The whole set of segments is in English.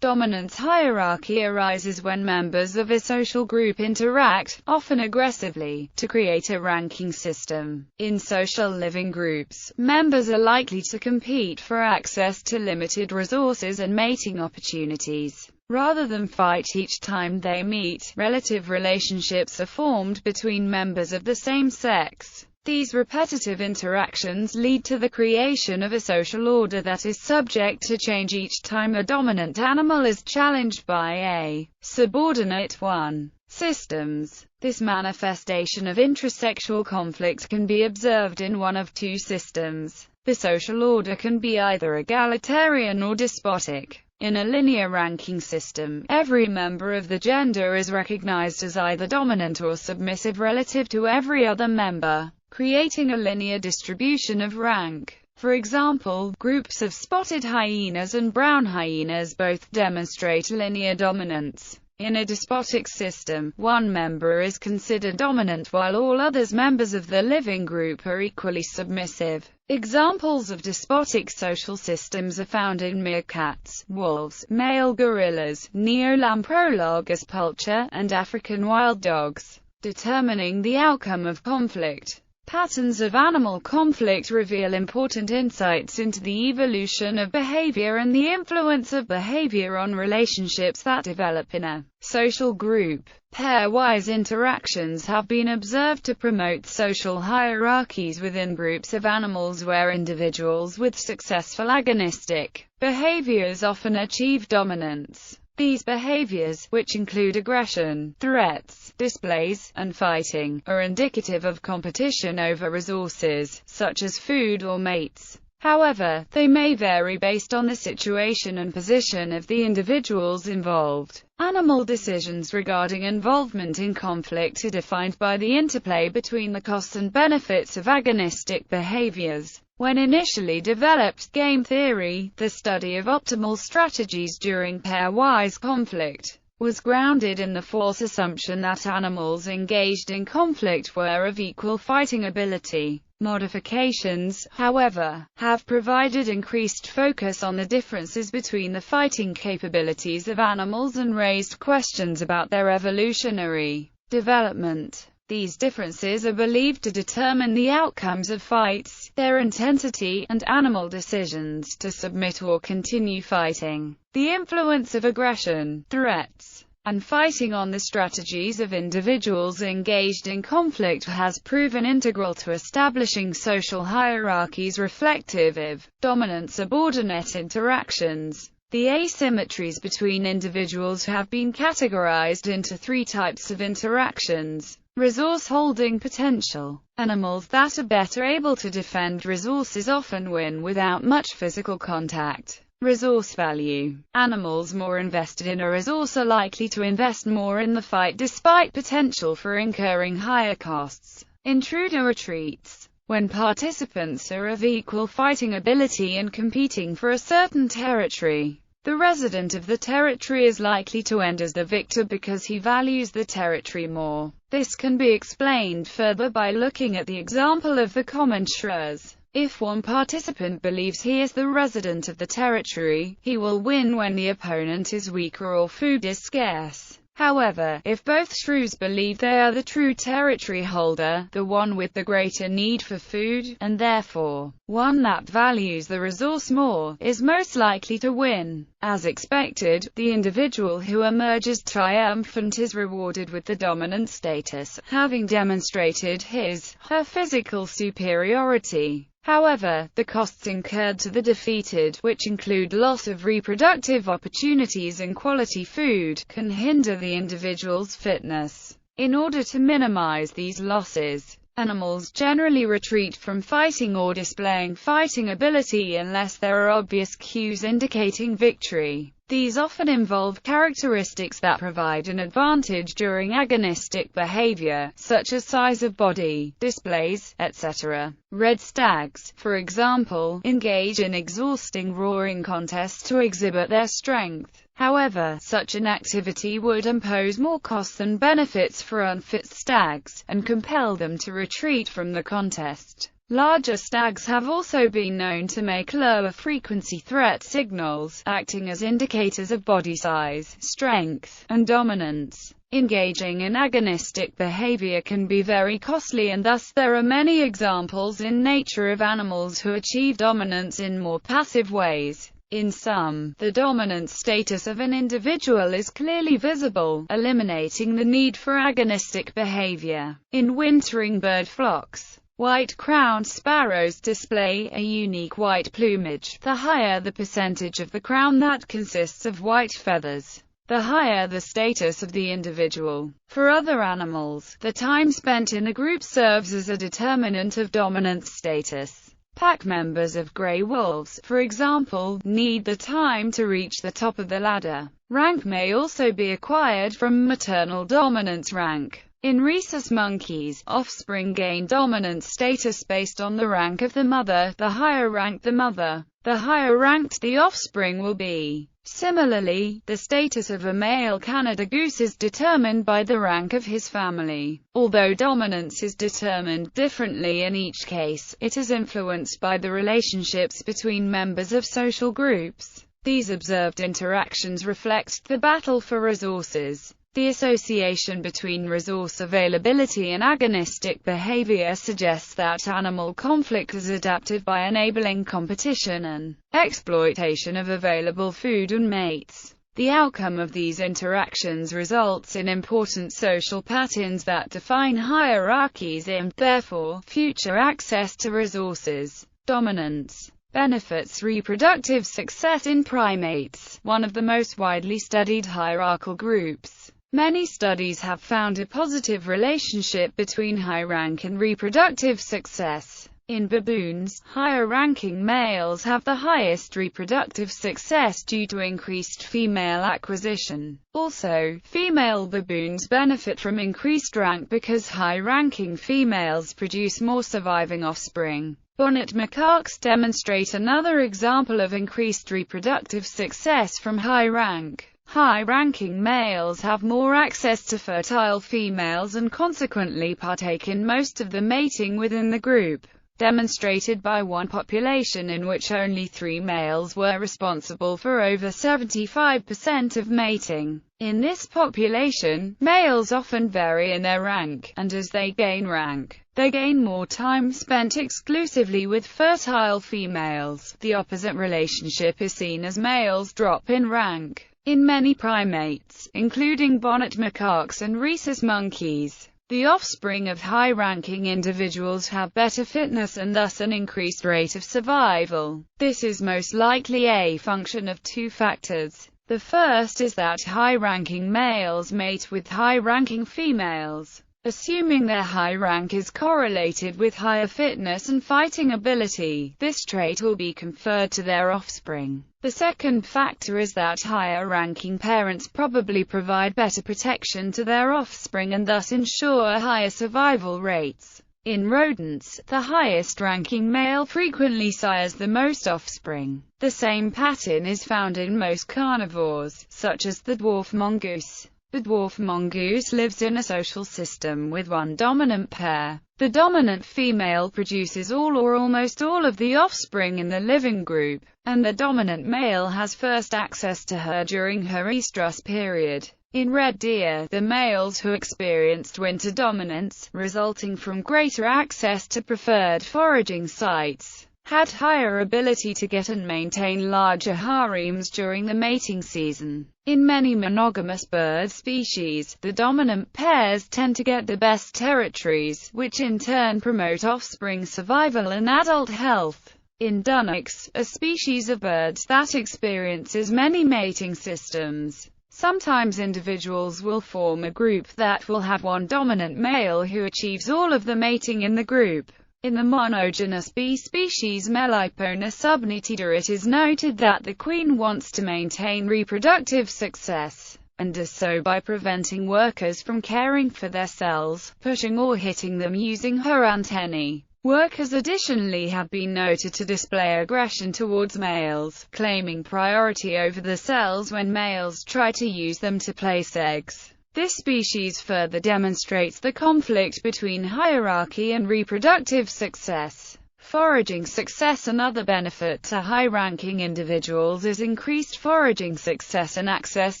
Dominance hierarchy arises when members of a social group interact, often aggressively, to create a ranking system. In social living groups, members are likely to compete for access to limited resources and mating opportunities. Rather than fight each time they meet, relative relationships are formed between members of the same sex. These repetitive interactions lead to the creation of a social order that is subject to change each time a dominant animal is challenged by a subordinate one. Systems. This manifestation of intrasexual conflict can be observed in one of two systems. The social order can be either egalitarian or despotic. In a linear ranking system, every member of the gender is recognized as either dominant or submissive relative to every other member, creating a linear distribution of rank. For example, groups of spotted hyenas and brown hyenas both demonstrate linear dominance. In a despotic system, one member is considered dominant while all others members of the living group are equally submissive. Examples of despotic social systems are found in meerkats, wolves, male gorillas, Neolamprologus pulcher, and African wild dogs. Determining the outcome of conflict. Patterns of animal conflict reveal important insights into the evolution of behavior and the influence of behavior on relationships that develop in a social group. Pairwise interactions have been observed to promote social hierarchies within groups of animals where individuals with successful agonistic behaviors often achieve dominance. These behaviors, which include aggression, threats, displays, and fighting, are indicative of competition over resources, such as food or mates. However, they may vary based on the situation and position of the individuals involved. Animal decisions regarding involvement in conflict are defined by the interplay between the costs and benefits of agonistic behaviors. When initially developed game theory, the study of optimal strategies during pairwise conflict was grounded in the false assumption that animals engaged in conflict were of equal fighting ability. Modifications, however, have provided increased focus on the differences between the fighting capabilities of animals and raised questions about their evolutionary development. These differences are believed to determine the outcomes of fights, their intensity, and animal decisions to submit or continue fighting. The influence of aggression, threats, and fighting on the strategies of individuals engaged in conflict has proven integral to establishing social hierarchies reflective of dominant-subordinate interactions. The asymmetries between individuals have been categorized into three types of interactions. Resource-holding potential. Animals that are better able to defend resources often win without much physical contact. Resource value. Animals more invested in a resource are likely to invest more in the fight despite potential for incurring higher costs. Intruder retreats. When participants are of equal fighting ability and competing for a certain territory, the resident of the territory is likely to end as the victor because he values the territory more. This can be explained further by looking at the example of the common shrews. If one participant believes he is the resident of the territory, he will win when the opponent is weaker or food is scarce. However, if both shrews believe they are the true territory holder, the one with the greater need for food, and therefore, one that values the resource more, is most likely to win. As expected, the individual who emerges triumphant is rewarded with the dominant status, having demonstrated his/her physical superiority. However, the costs incurred to the defeated, which include loss of reproductive opportunities and quality food, can hinder the individual's fitness. In order to minimize these losses, animals generally retreat from fighting or displaying fighting ability unless there are obvious cues indicating victory. These often involve characteristics that provide an advantage during agonistic behavior, such as size of body, displays, etc. Red stags, for example, engage in exhausting roaring contests to exhibit their strength. However, such an activity would impose more costs than benefits for unfit stags, and compel them to retreat from the contest. Larger stags have also been known to make lower-frequency threat signals, acting as indicators of body size, strength, and dominance. Engaging in agonistic behavior can be very costly, and thus there are many examples in nature of animals who achieve dominance in more passive ways. In some, the dominant status of an individual is clearly visible, eliminating the need for agonistic behavior. In wintering bird flocks, white-crowned sparrows display a unique white plumage. The higher the percentage of the crown that consists of white feathers, the higher the status of the individual. For other animals, the time spent in a group serves as a determinant of dominance status. Pack members of gray wolves, for example, need the time to reach the top of the ladder. Rank may also be acquired from maternal dominance rank. In rhesus monkeys, offspring gain dominant status based on the rank of the mother. The higher ranked the mother, the higher ranked the offspring will be. Similarly, the status of a male Canada goose is determined by the rank of his family. Although dominance is determined differently in each case, it is influenced by the relationships between members of social groups. These observed interactions reflect the battle for resources. The association between resource availability and agonistic behavior suggests that animal conflict is adaptive by enabling competition and exploitation of available food and mates. The outcome of these interactions results in important social patterns that define hierarchies and, therefore, future access to resources. Dominance benefits reproductive success in primates, one of the most widely studied hierarchical groups. Many studies have found a positive relationship between high rank and reproductive success. In baboons, higher-ranking males have the highest reproductive success due to increased female acquisition. Also, female baboons benefit from increased rank because high-ranking females produce more surviving offspring. Bonnet macaques demonstrate another example of increased reproductive success from high rank. High-ranking males have more access to fertile females and consequently partake in most of the mating within the group, demonstrated by one population in which only 3 males were responsible for over 75% of mating. In this population, males often vary in their rank, and as they gain rank, they gain more time spent exclusively with fertile females. The opposite relationship is seen as males drop in rank. In many primates, including bonnet macaques and rhesus monkeys, the offspring of high-ranking individuals have better fitness and thus an increased rate of survival. This is most likely a function of 2 factors. The first is that high-ranking males mate with high-ranking females, assuming their high rank is correlated with higher fitness and fighting ability. This trait will be conferred to their offspring. The second factor is that higher-ranking parents probably provide better protection to their offspring and thus ensure higher survival rates. In rodents, the highest-ranking male frequently sires the most offspring. The same pattern is found in most carnivores, such as the dwarf mongoose. The dwarf mongoose lives in a social system with one dominant pair. The dominant female produces all or almost all of the offspring in the living group, and the dominant male has first access to her during her estrus period. In red deer, the males who experienced winter dominance, resulting from greater access to preferred foraging sites, had higher ability to get and maintain larger harems during the mating season. In many monogamous bird species, the dominant pairs tend to get the best territories, which in turn promote offspring survival and adult health. In dunnocks, a species of birds that experiences many mating systems, sometimes individuals will form a group that will have one dominant male who achieves all of the mating in the group. In the monogenous bee species Melipona subnitida, it is noted that the queen wants to maintain reproductive success, and does so by preventing workers from caring for their cells, pushing or hitting them using her antennae. Workers additionally have been noted to display aggression towards males, claiming priority over the cells when males try to use them to place eggs. This species further demonstrates the conflict between hierarchy and reproductive success. Foraging success. Another benefit to high-ranking individuals is increased foraging success and access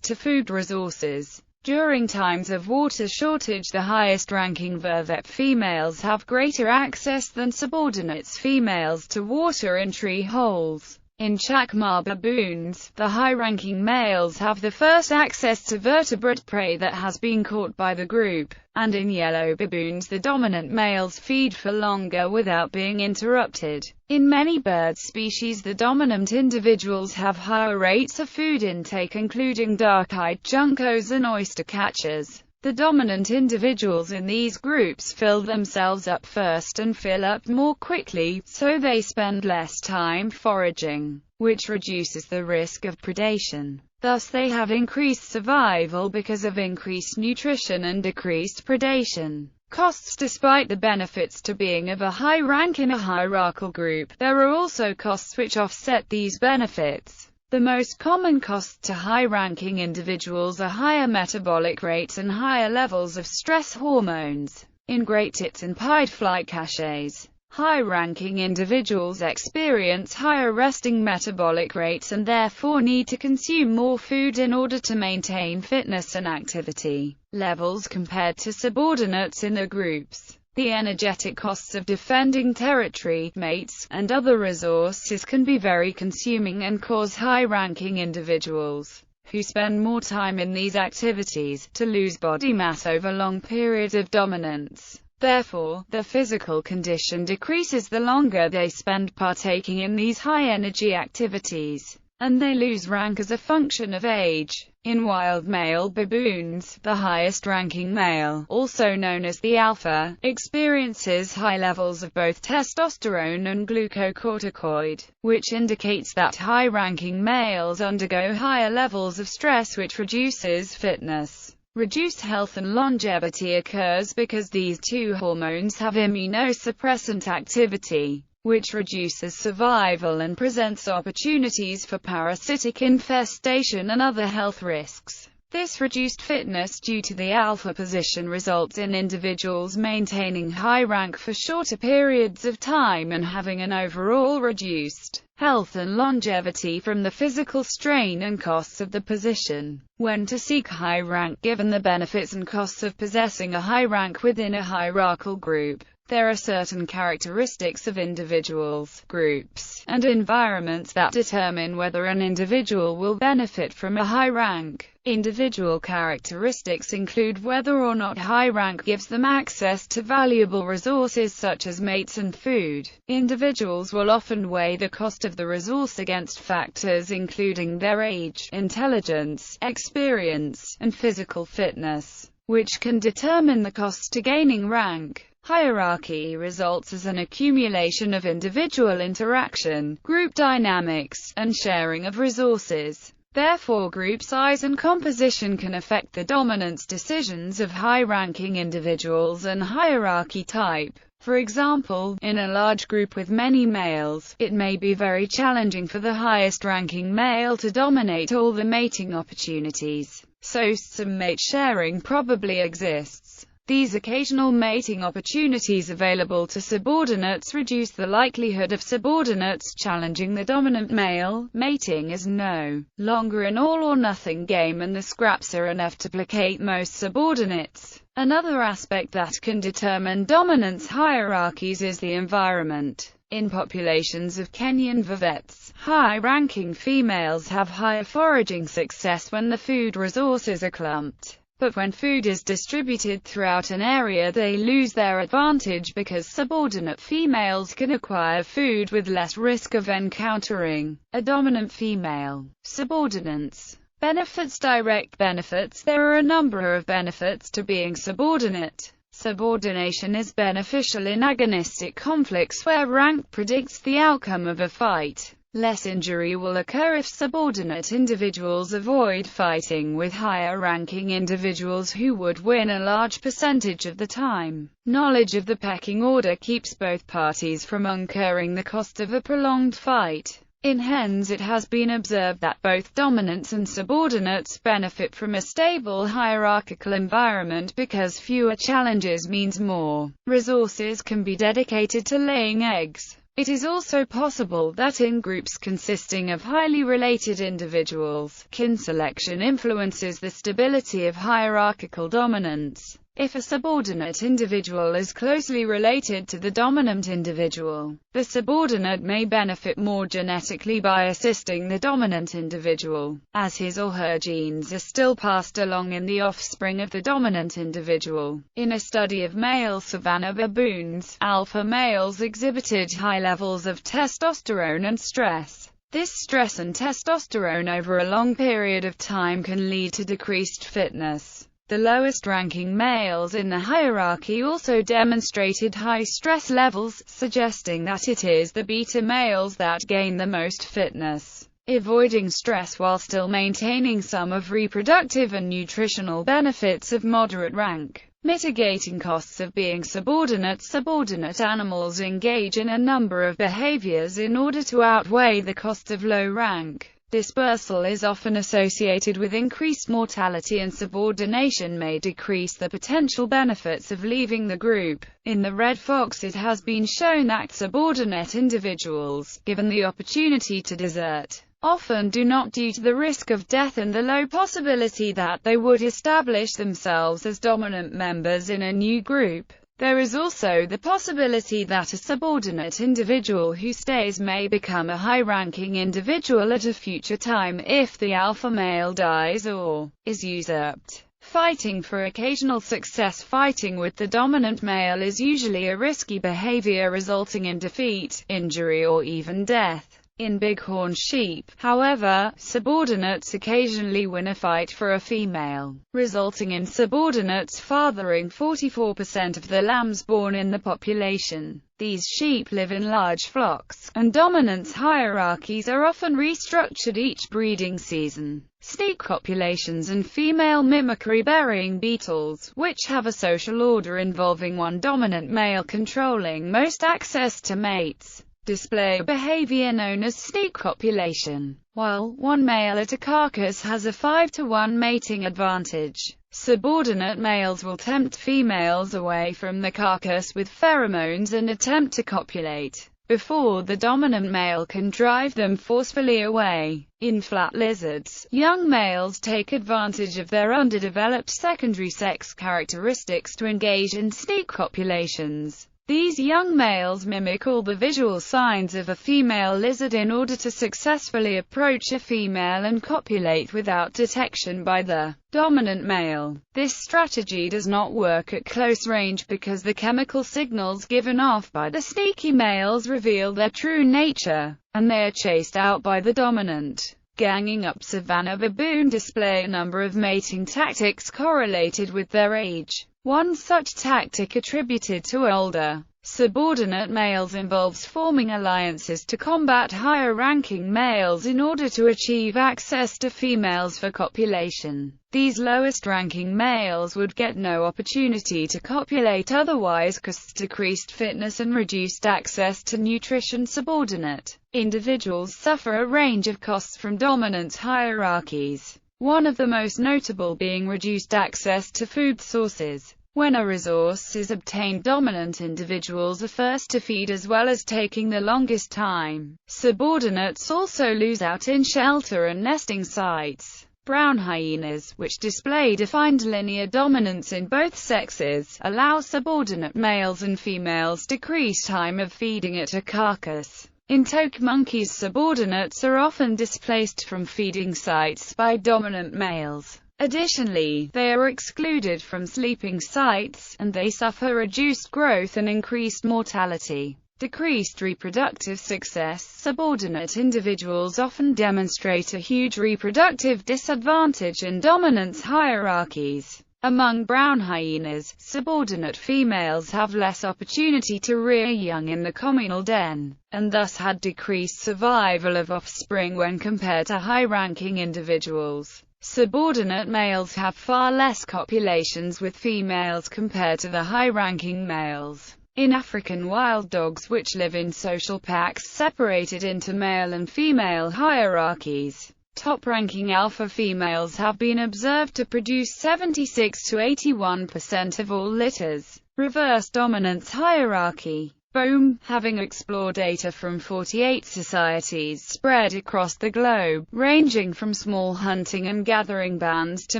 to food resources. During times of water shortage, the highest-ranking vervet females have greater access than subordinates females to water in tree holes. In Chacma baboons, the high-ranking males have the first access to vertebrate prey that has been caught by the group, and in yellow baboons the dominant males feed for longer without being interrupted. In many bird species, the dominant individuals have higher rates of food intake, including dark-eyed juncos and oyster catchers. The dominant individuals in these groups fill themselves up first and fill up more quickly, so they spend less time foraging, which reduces the risk of predation. Thus they have increased survival because of increased nutrition and decreased predation. Costs. Despite the benefits to being of a high rank in a hierarchical group, there are also costs which offset these benefits. The most common costs to high-ranking individuals are higher metabolic rates and higher levels of stress hormones. In great tits and pied flight caches, high-ranking individuals experience higher resting metabolic rates and therefore need to consume more food in order to maintain fitness and activity levels compared to subordinates in the groups. The energetic costs of defending territory, mates, and other resources can be very consuming and cause high-ranking individuals, who spend more time in these activities, to lose body mass over long periods of dominance. Therefore, their physical condition decreases the longer they spend partaking in these high-energy activities, and they lose rank as a function of age. In wild male baboons, the highest-ranking male, also known as the alpha, experiences high levels of both testosterone and glucocorticoid, which indicates that high-ranking males undergo higher levels of stress, which reduces fitness. Reduced health and longevity occurs because these two hormones have immunosuppressant activity, which reduces survival and presents opportunities for parasitic infestation and other health risks. This reduced fitness due to the alpha position results in individuals maintaining high rank for shorter periods of time and having an overall reduced health and longevity from the physical strain and costs of the position. When to seek high rank. Given the benefits and costs of possessing a high rank within a hierarchical group, there are certain characteristics of individuals, groups, and environments that determine whether an individual will benefit from a high rank. Individual characteristics include whether or not high rank gives them access to valuable resources such as mates and food. Individuals will often weigh the cost of the resource against factors including their age, intelligence, experience, and physical fitness, which can determine the cost to gaining rank. Hierarchy results as an accumulation of individual interaction, group dynamics, and sharing of resources. Therefore, group size and composition can affect the dominance decisions of high-ranking individuals and hierarchy type. For example, in a large group with many males, it may be very challenging for the highest-ranking male to dominate all the mating opportunities, so some mate sharing probably exists. These occasional mating opportunities available to subordinates reduce the likelihood of subordinates challenging the dominant male. Mating is no longer an all-or-nothing game, and the scraps are enough to placate most subordinates. Another aspect that can determine dominance hierarchies is the environment. In populations of Kenyan vervets, high-ranking females have higher foraging success when the food resources are clumped. But when food is distributed throughout an area, they lose their advantage because subordinate females can acquire food with less risk of encountering a dominant female. Subordinates. Benefits. Direct benefits. There are a number of benefits to being subordinate. Subordination is beneficial in agonistic conflicts where rank predicts the outcome of a fight. Less injury will occur if subordinate individuals avoid fighting with higher-ranking individuals who would win a large percentage of the time. Knowledge of the pecking order keeps both parties from incurring the cost of a prolonged fight. In hens, it has been observed that both dominants and subordinates benefit from a stable hierarchical environment because fewer challenges means more resources can be dedicated to laying eggs. It is also possible that in groups consisting of highly related individuals, kin selection influences the stability of hierarchical dominance. If a subordinate individual is closely related to the dominant individual, the subordinate may benefit more genetically by assisting the dominant individual, as his or her genes are still passed along in the offspring of the dominant individual. In a study of male savanna baboons, alpha males exhibited high levels of testosterone and stress. This stress and testosterone over a long period of time can lead to decreased fitness. The lowest-ranking males in the hierarchy also demonstrated high stress levels, suggesting that it is the beta males that gain the most fitness. Avoiding stress while still maintaining some of reproductive and nutritional benefits of moderate rank. Mitigating costs of being subordinate. Subordinate animals engage in a number of behaviors in order to outweigh the cost of low rank. Dispersal is often associated with increased mortality, and subordination may decrease the potential benefits of leaving the group. In the red fox, it has been shown that subordinate individuals, given the opportunity to desert, often do not due to the risk of death and the low possibility that they would establish themselves as dominant members in a new group. There is also the possibility that a subordinate individual who stays may become a high-ranking individual at a future time if the alpha male dies or is usurped. Fighting for occasional success. Fighting with the dominant male is usually a risky behavior resulting in defeat, injury or even death. In bighorn sheep, however, subordinates occasionally win a fight for a female, resulting in subordinates fathering 44% of the lambs born in the population. These sheep live in large flocks, and dominance hierarchies are often restructured each breeding season. Snake copulations and female mimicry. Burying beetles, which have a social order involving one dominant male controlling most access to mates, display a behavior known as snake copulation. While one male at a carcass has a 5-to-1 mating advantage, subordinate males will tempt females away from the carcass with pheromones and attempt to copulate before the dominant male can drive them forcefully away. In flat lizards, young males take advantage of their underdeveloped secondary sex characteristics to engage in snake copulations. These young males mimic all the visual signs of a female lizard in order to successfully approach a female and copulate without detection by the dominant male. This strategy does not work at close range because the chemical signals given off by the sneaky males reveal their true nature, and they are chased out by the dominant. Ganging up. Savanna baboon display a number of mating tactics correlated with their age. One such tactic attributed to older, subordinate males involves forming alliances to combat higher-ranking males in order to achieve access to females for copulation. These lowest-ranking males would get no opportunity to copulate otherwise, cause decreased fitness and reduced access to nutrition. Subordinate individuals suffer a range of costs from dominance hierarchies, one of the most notable being reduced access to food sources. When a resource is obtained, dominant individuals are first to feed as well as taking the longest time. Subordinates also lose out in shelter and nesting sites. Brown hyenas, which display defined linear dominance in both sexes, allow subordinate males and females decreased time of feeding at a carcass. In toque monkeys, subordinates are often displaced from feeding sites by dominant males. Additionally, they are excluded from sleeping sites, and they suffer reduced growth and increased mortality. Decreased reproductive success. Subordinate individuals often demonstrate a huge reproductive disadvantage in dominance hierarchies. Among brown hyenas, subordinate females have less opportunity to rear young in the communal den, and thus had decreased survival of offspring when compared to high-ranking individuals. Subordinate males have far less copulations with females compared to the high-ranking males. In African wild dogs, which live in social packs separated into male and female hierarchies, top-ranking alpha females have been observed to produce 76 to 81% of all litters. Reverse dominance hierarchy. Bohm, having explored data from 48 societies spread across the globe, ranging from small hunting and gathering bands to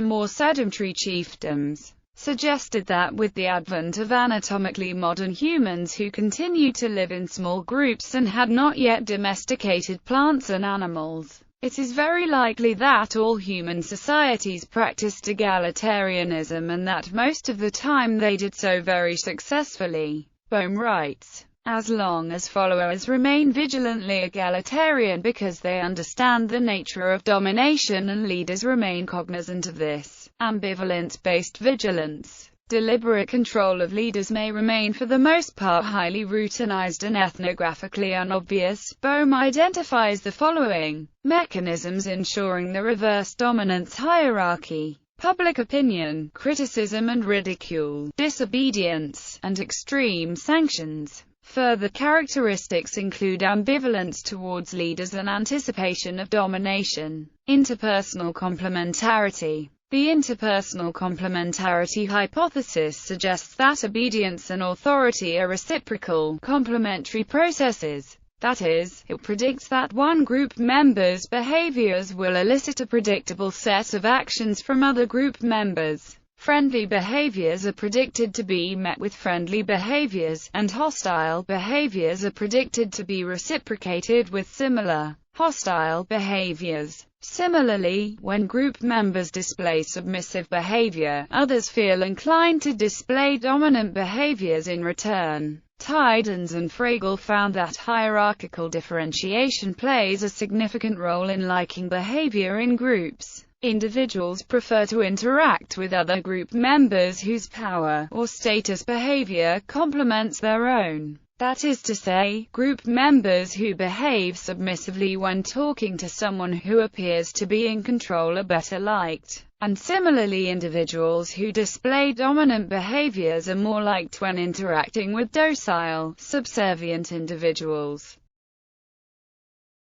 more sedentary chiefdoms, suggested that with the advent of anatomically modern humans who continued to live in small groups and had not yet domesticated plants and animals, it is very likely that all human societies practiced egalitarianism and that most of the time they did so very successfully. Bohm writes, as long as followers remain vigilantly egalitarian because they understand the nature of domination and leaders remain cognizant of this ambivalence-based vigilance, deliberate control of leaders may remain for the most part highly routinized and ethnographically unobvious. Bohm identifies the following mechanisms ensuring the reverse dominance hierarchy: public opinion, criticism and ridicule, disobedience, and extreme sanctions. Further characteristics include ambivalence towards leaders and anticipation of domination. Interpersonal complementarity. The interpersonal complementarity hypothesis suggests that obedience and authority are reciprocal, complementary processes. That is, it predicts that one group member's behaviors will elicit a predictable set of actions from other group members. Friendly behaviors are predicted to be met with friendly behaviors, and hostile behaviors are predicted to be reciprocated with similar, hostile behaviors. Similarly, when group members display submissive behavior, others feel inclined to display dominant behaviors in return. Tidens and Fragel found that hierarchical differentiation plays a significant role in liking behavior in groups. Individuals prefer to interact with other group members whose power or status behavior complements their own. That is to say, group members who behave submissively when talking to someone who appears to be in control are better liked. And similarly, individuals who display dominant behaviors are more liked when interacting with docile, subservient individuals.